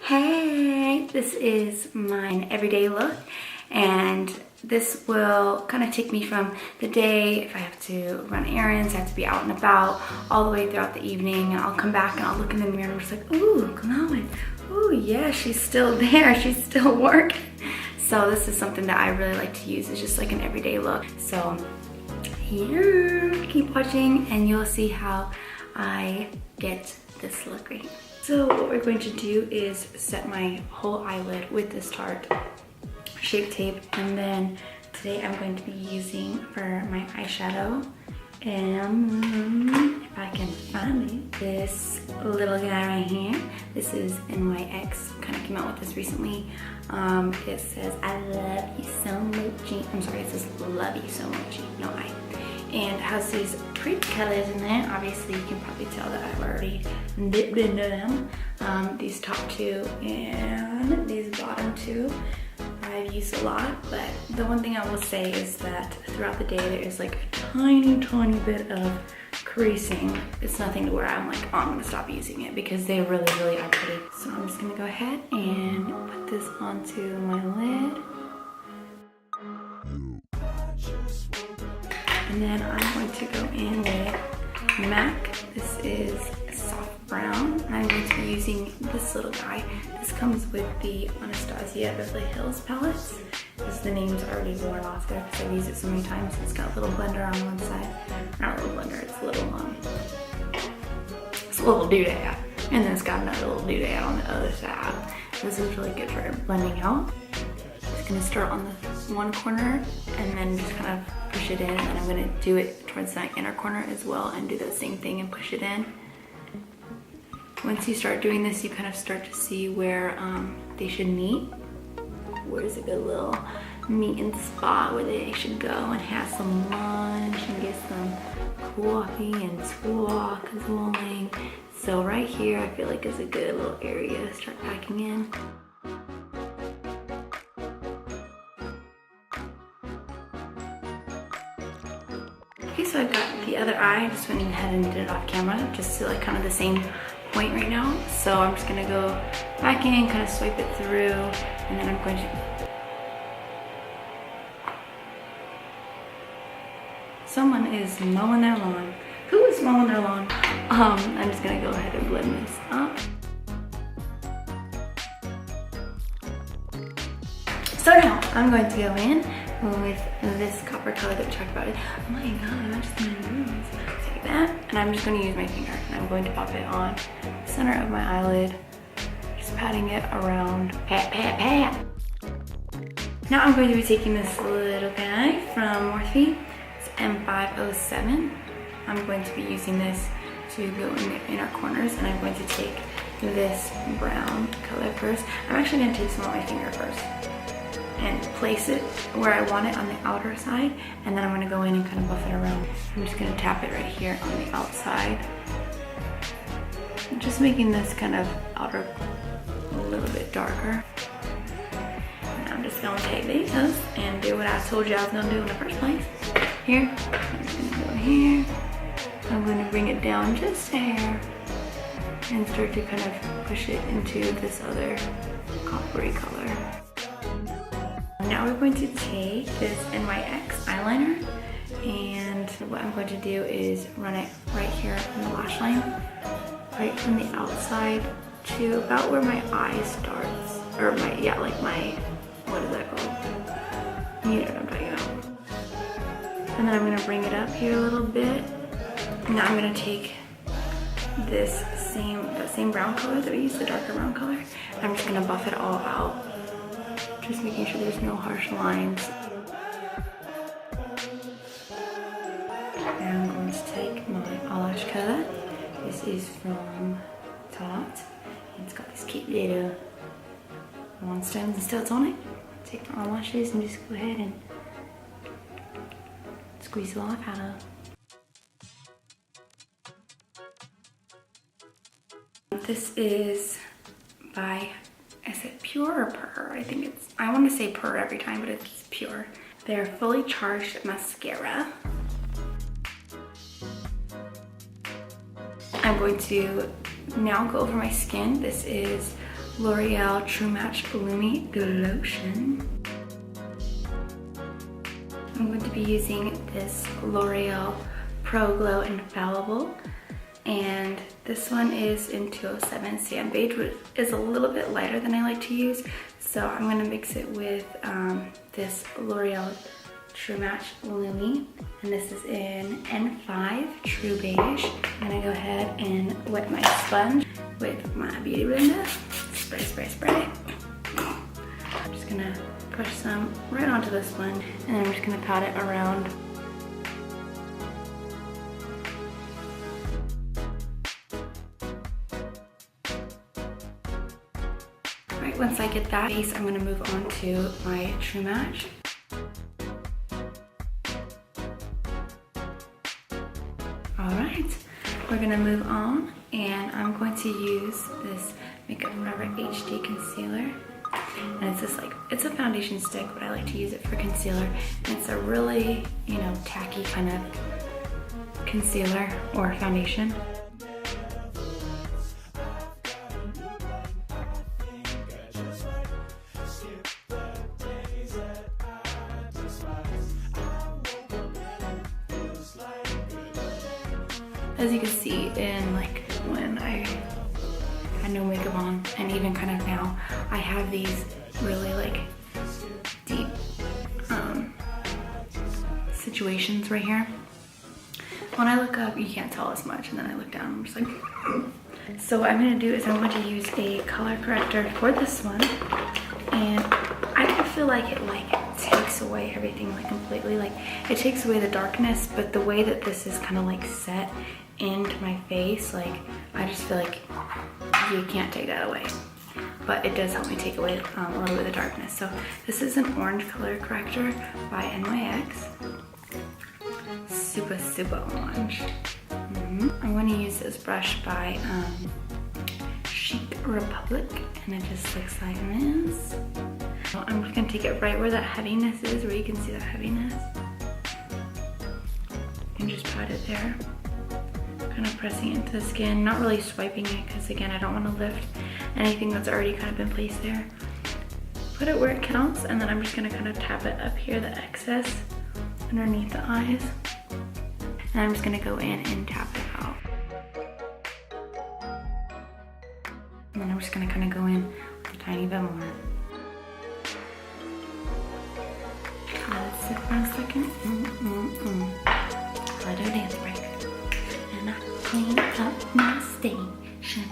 Hey, this is my everyday look, and this will kind of take me from the day, if I have to run errands, I have to be out and about, all the way throughout the evening, and I'll come back and I'll look in the mirror and I'm just like, ooh, glowing. Ooh, yeah, she's still there, she's still working. So this is something that I really like to use. It's just like an everyday look. So here, keep watching and you'll see how I get this look right. So what we're going to do is set my whole eyelid with this Tarte Shape Tape, and then today I'm going to be using for my eyeshadow, and if I can find it, this little guy right here. This is NYX, kind of came out with this recently. It says, I love you so much. I'm sorry, it says love you so much, no I. And it has these pretty colors in there. Obviously, you can probably tell that I've already dipped into them. These top two and these bottom two I've used a lot, but the one thing I will say is that throughout the day there is like a tiny bit of creasing. It's nothing to where I'm like, oh, I'm gonna stop using it, because they really are pretty. So I'm just gonna go ahead and put this onto my lid. And then I'm going to go in with MAC. This is a soft brown. I'm going to be using this little guy. This comes with the Anastasia Beverly Hills palettes. Because the name's already worn off there because I've used it so many times. It's got a little blender on one side. Not a little blender, it's a little doodad. And then it's got another little doodad on the other side. This is really good for blending out. Just gonna start on the one corner and then just kind of push it in, and then I'm gonna do it towards that inner corner as well and do the same thing and push it in. Once you start doing this, you kind of start to see where they should meet. Where's a good little meeting spot where they should go and have some lunch and get some coffee and talk as well. So right here, I feel like is a good little area to start packing in. Okay, so I've got the other eye. I just went ahead and did it off camera, just to like kind of the same point right now. So I'm just gonna go back in, kind of swipe it through, and then I'm going to... Someone is mowing their lawn. Who is mowing their lawn? I'm just gonna go ahead and blend this up. So now I'm going to go in with this copper color that we talked about. Oh my god, I'm just gonna move. Take that, and I'm just gonna use my finger, and I'm going to pop it on the center of my eyelid, just patting it around. Pat, pat, pat. Now I'm going to be taking this little guy from Morphe. It's M507. I'm going to be using this to go in the inner corners, and I'm going to take this brown color first. I'm actually going to take some on my finger first and place it where I want it on the outer side, and then I'm going to go in and kind of buff it around. I'm just going to tap it right here on the outside. I'm just making this kind of outer a little bit darker. And I'm just going to take these and do what I told you I was going to do in the first place. Here, I'm just going to go here. I'm going to bring it down just a hair and start to kind of push it into this other coppery color. Now we're going to take this NYX eyeliner, and what I'm going to do is run it right here on the lash line, right from the outside to about where my eye starts, or my, yeah, like my, what is that called? You know what I'm talking about. And then I'm gonna bring it up here a little bit. Now I'm gonna take this same brown color that we used, the darker brown color. I'm just gonna buff it all out, just making sure there's no harsh lines. And I'm going to take my eyelash color. This is from Tarte. It's got this cute little rhinestones and studs on it. Take my eyelashes and just go ahead and squeeze the life out of. This is by, is it Pure or Pore? I think it's, I want to say Pure every time, but it's Pure. They're fully charged mascara. I'm going to now go over my skin. This is L'Oreal True Match Lumi Lotion. I'm going to be using this L'Oreal Pro Glow Infallible, and this one is in 207 Sand Beige, which is a little bit lighter than I like to use. So I'm going to mix it with this L'Oreal True Match Lumi, and this is in N5 True Beige. I'm going to go ahead and wet my sponge with my beauty blender. Spray, spray, spray. I'm just going to push some right onto the sponge, and then I'm just going to pat it around. Right, once I get that base, I'm going to move on to my True Match. Alright, we're going to move on, and I'm going to use this Makeup Forever HD Concealer. And it's just like, it's a foundation stick, but I like to use it for concealer. And it's a really, you know, tacky kind of concealer or foundation. As you can see in like when I had no makeup on, and even kind of now, I have these really like deep situations right here. When I look up, you can't tell as much, and then I look down, I'm just like, so what I'm gonna do is I'm going to use a color corrector for this one, and I don't feel like it takes away everything like completely. Like, it takes away the darkness, but the way that this is kind of like set into my face, like, I just feel like you can't take that away. But it does help me take away a little bit of the darkness. So this is an orange color corrector by NYX. Super, super orange. I'm going to use this brush by Chic Republic, and it just looks like this. So I'm just going to take it right where that heaviness is, where you can see that heaviness, and just pat it there. Kind of pressing it into the skin, not really swiping it, because again, I don't want to lift anything that's already kind of been placed there. Put it where it counts, and then I'm just going to kind of tap it up here, the excess underneath the eyes, and I'm just going to go in and tap it out. And then I'm just going to kind of go in a tiny bit more. Let it sit for a second. Let her dance break. And I clean up my station.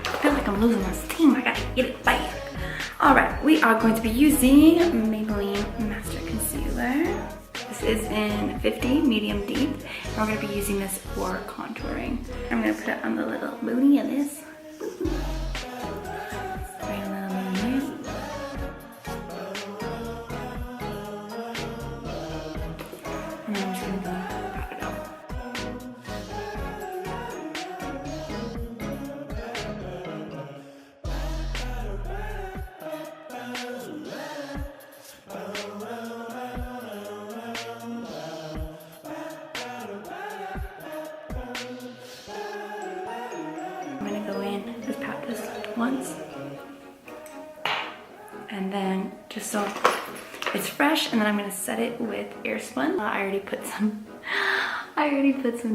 I feel like I'm losing my steam. I gotta get it back. Alright, we are going to be using Maybelline Master Concealer. This is in 50 medium deep. And we're going to be using this for contouring. I'm going to put it on the little booty of this. Spray a little bit of this. And then I'm just going to pat it out. Just pat this once, and then just so it's fresh, and then I'm gonna set it with Airspun. I already put some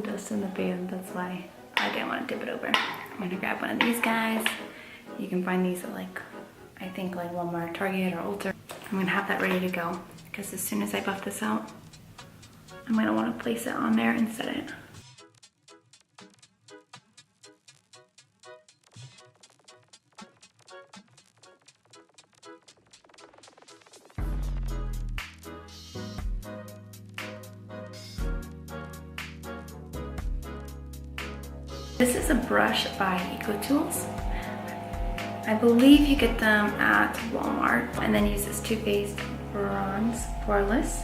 dust in the pan. That's why I didn't want to dip it over. I'm gonna grab one of these guys. You can find these at like, I think like Walmart, Target, or Ulta. I'm gonna have that ready to go, because as soon as I buff this out, I'm gonna want to place it on there and set it. This is a brush by EcoTools. I believe you get them at Walmart, and then use this Too Faced Bronze Poreless.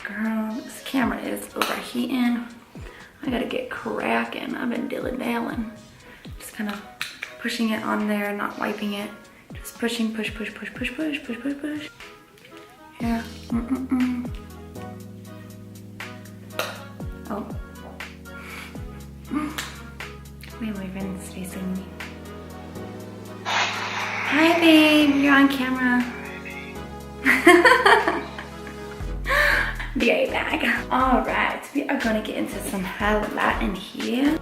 Girl, this camera is overheating. I gotta get cracking. I've been dilly-dallying. Just kind of pushing it on there, not wiping it. Just pushing, push, push, push, push, push, push, push, push. Yeah. Oh. My boyfriend's facing me. Hi babe, you're on camera. Be right back. Alright, we are gonna get into some highlight in here.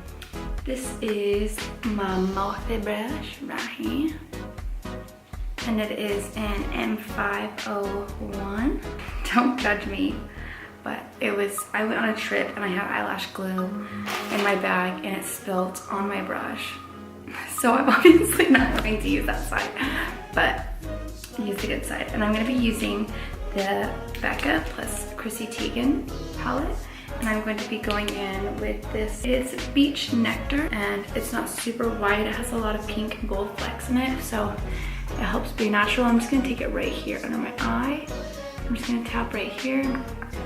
This is my Morphe brush right here. And it is an M501. Don't judge me, but I went on a trip and I have eyelash glue in my bag and it spilled on my brush. So I'm obviously not going to use that side, but use the good side. And I'm gonna be using the BeccaXChrissy palette. And I'm going to be going in with this. It's Beach Nectar and it's not super white. It has a lot of pink and gold flecks in it, so it helps be natural. I'm just gonna take it right here under my eye. I'm just gonna tap right here.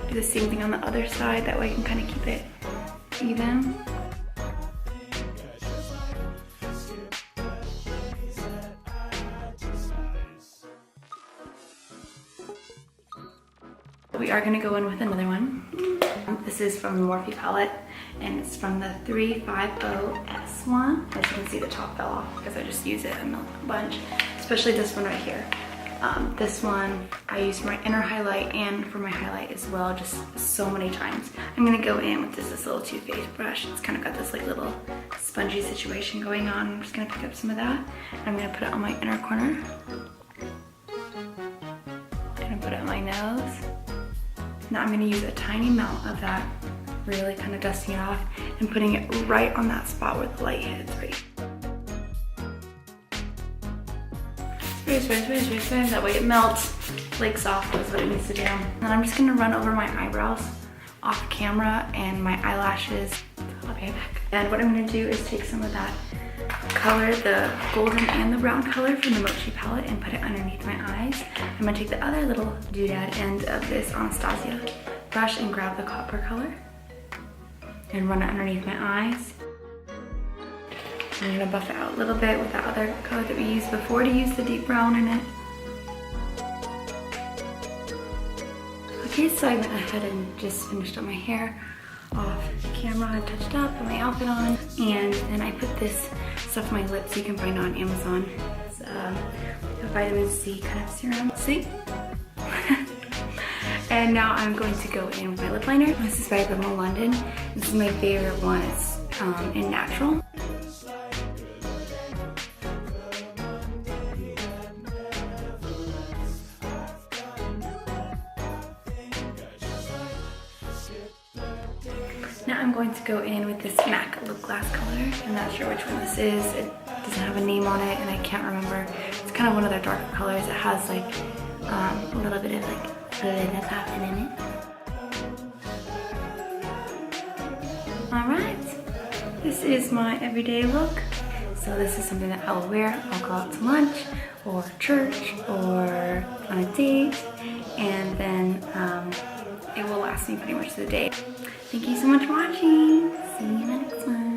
Do the same thing on the other side. That way I can kind of keep it even. We are gonna go in with another one. This is from the Morphe palette, and it's from the 350S one. As you can see, the top fell off because I just use it in a bunch, especially this one right here. This one I use for my inner highlight and for my highlight as well, just so many times. I'm gonna go in with this little Too Faced brush. It's kind of got this like little spongy situation going on. I'm just gonna pick up some of that. I'm gonna put it on my inner corner. I'm gonna put it on my nose. Now I'm gonna use a tiny amount of that, really kind of dusting it off and putting it right on that spot where the light hits, right. Spray, that way it melts, flakes off, is what it needs to do. And then I'm just gonna run over my eyebrows off camera and my eyelashes. I'll be right back. And what I'm gonna do is take some of that color, the golden and the brown color from the Mochi palette, and put it underneath my eyes. I'm gonna take the other little doodad end of this Anastasia brush and grab the copper color and run it underneath my eyes. I'm gonna buff it out a little bit with that other color that we used before to use the deep brown in it. Okay, so I went ahead and just finished up my hair off camera. I touched up, put my outfit on, and then I put this stuff on my lips you can find on Amazon. It's a vitamin C kind of serum. See? And now I'm going to go in with my lip liner. This is by Rimmel London. This is my favorite one. It's in natural. Now I'm going to go in with this MAC lip gloss color. I'm not sure which one this is. It doesn't have a name on it and I can't remember. It's kind of one of their darker colors. It has like a little bit of like glitter popping in it. Alright, this is my everyday look. So this is something that I will wear. I'll go out to lunch or church or on a date, and then it will last me pretty much the day. Thank you so much for watching. See you next one.